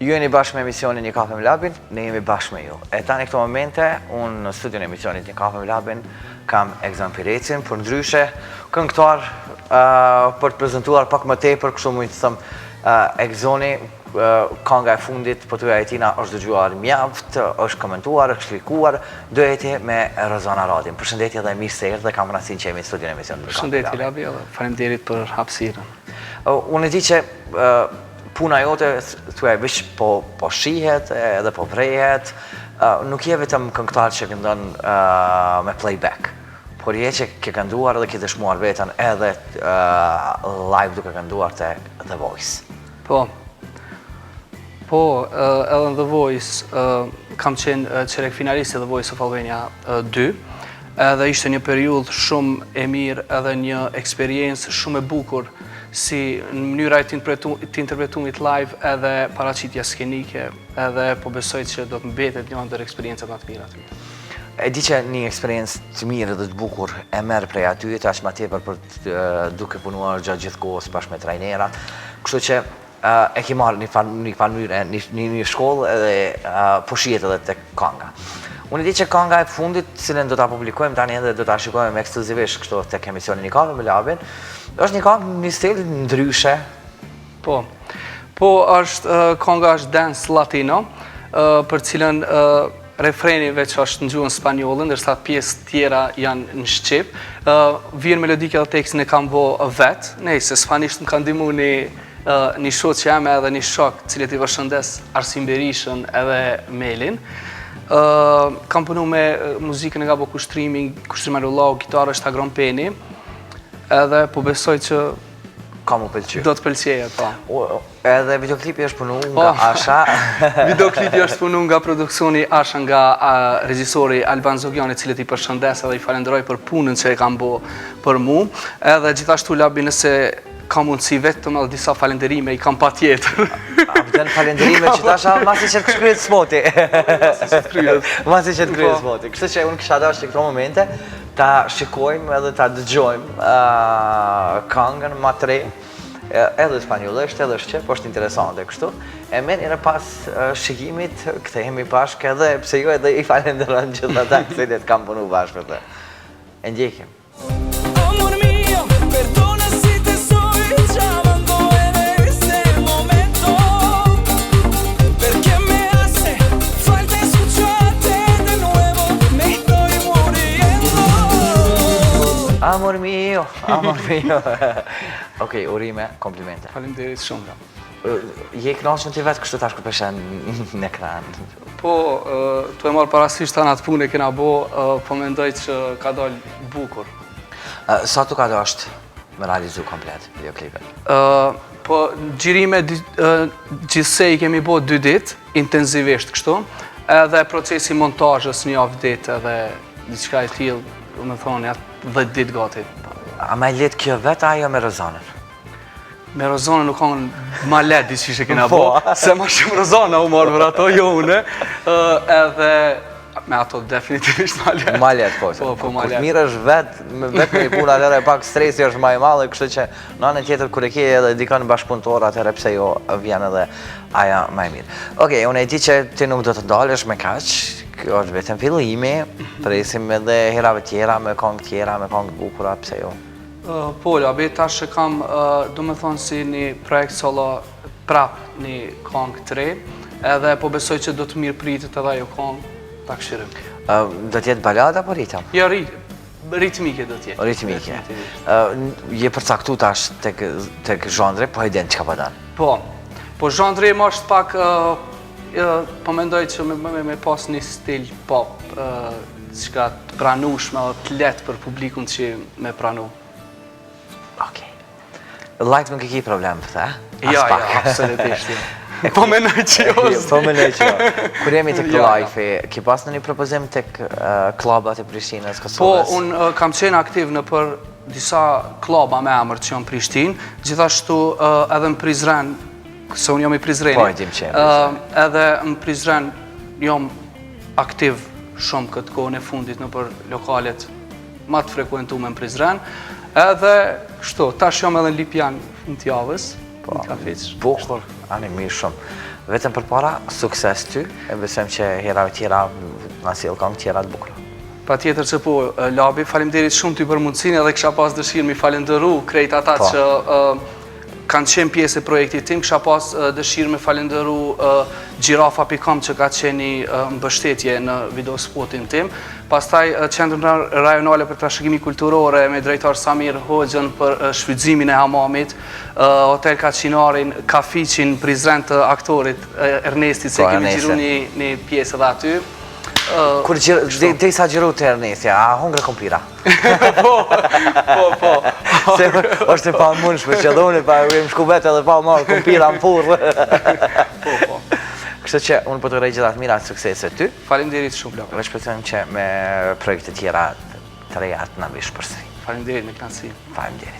Ju jeni bashkë me emisionin Një Kafe me Labin, ne jemi bashkë me ju. E tani këto momente, unë në studion e emisionit Një Kafe me Labin kam Egzan Pirecin, për ndryshe këngëtar për të prezentuar pak më tepër, kështu mund të them Egzoni, kënga e fundit po tuaja e tina është dëgjuar mjaft, është komentuar, është klikuar, dueti me Rozana Radin. Përshëndetje dhe mirë se erdhe, kam kënaqësinë që jemi në studion e emisionit. Përshëndetje Labi, faleminderit për hapësirën. Unë e di që puna jote thuaj veç po shihet edhe po vrehet, nuk je vetëm këngëtar që këndon me playback, por je që ke kënduar edhe ke dëshmuar veten edhe live duke kënduar te The Voice. Po, edhe në The Voice kam qenë qerek finalist e The Voice of Albania 2, edhe ishte një periudhë shumë e mirë edhe një eksperiencë shumë e bukur si në mënyra të interpretumit live edhe paraqitja skenike, edhe po besoj që do të mbetet një ndër eksperiencat më të mira të mia. E di që një eksperiencë të mirë dhe të bukur e merr prej aty, tash më tepër për duke punuar gjatë gjithë kohës bashkë me trajnerat, kështu që e ke marrë një mënyrë, një shkollë edhe po shihet edhe tek kënga. Unë di që kënga e fundit, cilën do ta publikojmë tani edhe do ta shikojmë ekskluzivisht kështu tek emisioni Një Kafe me Labin, është një këngë një stil ndryshe. Po, është kënga është dance latino, për cilën refreni veç është në gjuhën spanjollë, ndërsa pjesë tjera janë në shqip. Vjen melodike dhe tekstin e kam bo vetë, nejse, spanisht më kanë ndihmu një shok që jam edhe një shok, cilët i përshëndes Arsim Berishën edhe Melin. Kam punu me muzikën e nga bo kushtrim Arullau, gitarë është Agron Peni, edhe po besoj që ka mu pëlqy. Do të pëlqeje, po. Edhe videoklipi është punu nga Asha. Videoklipi është punu nga produksioni Asha, nga regjisori Alban Zogjani, cilët i përshëndes edhe i falenderoj për punën që e kam bo për mu. Edhe gjithashtu Labi, nëse ka mundësi vetëm edhe disa falenderime, i kam pa tjetër. Abden falenderime që tasha masi që të shkryet smoti. Masi që të kryet smoti. Kështu që unë kisha dash që këto momente ta shikojmë edhe ta dëgjojmë këngën ma tre, edhe spanjollisht, edhe shqip, është interesante kështu. E merrni në pas shikimit, kthehemi bashkë edhe pse jo edhe i falenderoj gjithë ata që kam punu bashkë me të. E ndjekim. Amor mio, amor mio. Okej, urime, komplimente. Faleminderit shumë. Je kënaqur ti vetë kështu tash kur peshen në ekran? Po, tu e marr parasysh tani atë punë që kena bo, po mendoj që ka dalë bukur. Sa tu ka dashur me realizu komplet videoklipin? Po, xhirime gjithsej kemi bo 2 ditë, intensivisht kështu, edhe procesi montazhës një javë ditë edhe diçka e tillë, me thonë, 10 ditë gati. A ma letë kjo vetë ajo me Rozanën? Me Rozanën nuk kanë ma letë diçka që kena bo, se ma shumë Rozana u marrë për ato, jo une, edhe me ato definitivisht ma letë. Ma letë, po. Ma letë. Kur mirë është vetë me i puna, atëre pak stresi është ma i madhe, kështu që në anën tjetër kur e ke edhe dikon bashkëpunëtor, atëre pse jo vjen edhe aja ma e mirë. Okej, unë e di që ti nuk do të ndalesh me kaq, kjo është vetëm fillimi, presim edhe herave tjera, me këngë tjera, me këngë bukura, pse jo? Po, Labi, tash e kam, do me thonë si një projekt solo prap një këngë 3, edhe po besoj që do të mirë pritit edhe ajo këngë, ta këshirim. Do t'jetë balada apo ritëm? Jo, ritmike do t'jetë. Ritmike. Je përcaktu tash tek zhandre, po e den që ka pëdan? Po zhandre më është pak, po mendoj që me pas një stil pop, qka të pranushme o të letë për publikun që me pranu. Okej. Light nuk e ki problem për the? Ja, absolutisht. Po menoj që jo. Po menoj që jo. Kur jemi të live, ki pas në një propozim të klubat e Prishtinës, Kosovës? Po, unë kam qenë aktiv në për disa kluba me emër që janë Prishtinë, gjithashtu edhe në Prizren, se unë jam i Prizreni. Po, e dim që jam edhe në Prizren jam aktiv shumë këtë kohën e fundit në për lokalet ma të frekuentume në Prizren. Edhe kështu, tash jam edhe në Lipjan në t'javës, një kafec. Bukur, ani mirë shumë. Vetëm përpara, sukses ty, e besojmë që herave tjera na sjell këngë tjera të bukura. Patjetër që po, Labi, faleminderit shumë ty për mundësinë edhe kisha pas dëshirë mi falendëru krejt ata që kanë qenë pjesë e projektit tim, kisha pas dëshirë me falendëru Gjirafa.com që ka qeni mbështetje në videospotin tim. Pastaj Qendrën Rajonale për Trashëgimi Kulturore me drejtor Samir Hoxhën për shfrytëzimin e hamamit, Hotel Kaçinarin, Kafiqin, Prizren të aktorit Ernestit, se kemi gjiru një pjesë edhe aty. Kur dhe sa gjiru të Ernestja, a hongre kompira? Po. Se është e pa mundshme që dhe unë pa më shku vetë edhe pa marrë kompira në furrë. Po. Kështu që unë po të uroj gjithat mirat suksese ty. Faleminderit shumë, Labi. Dhe shpresojmë që me projekte tjera të reja të na vish përsëri. Faleminderit me kënaqësi. Faleminderit.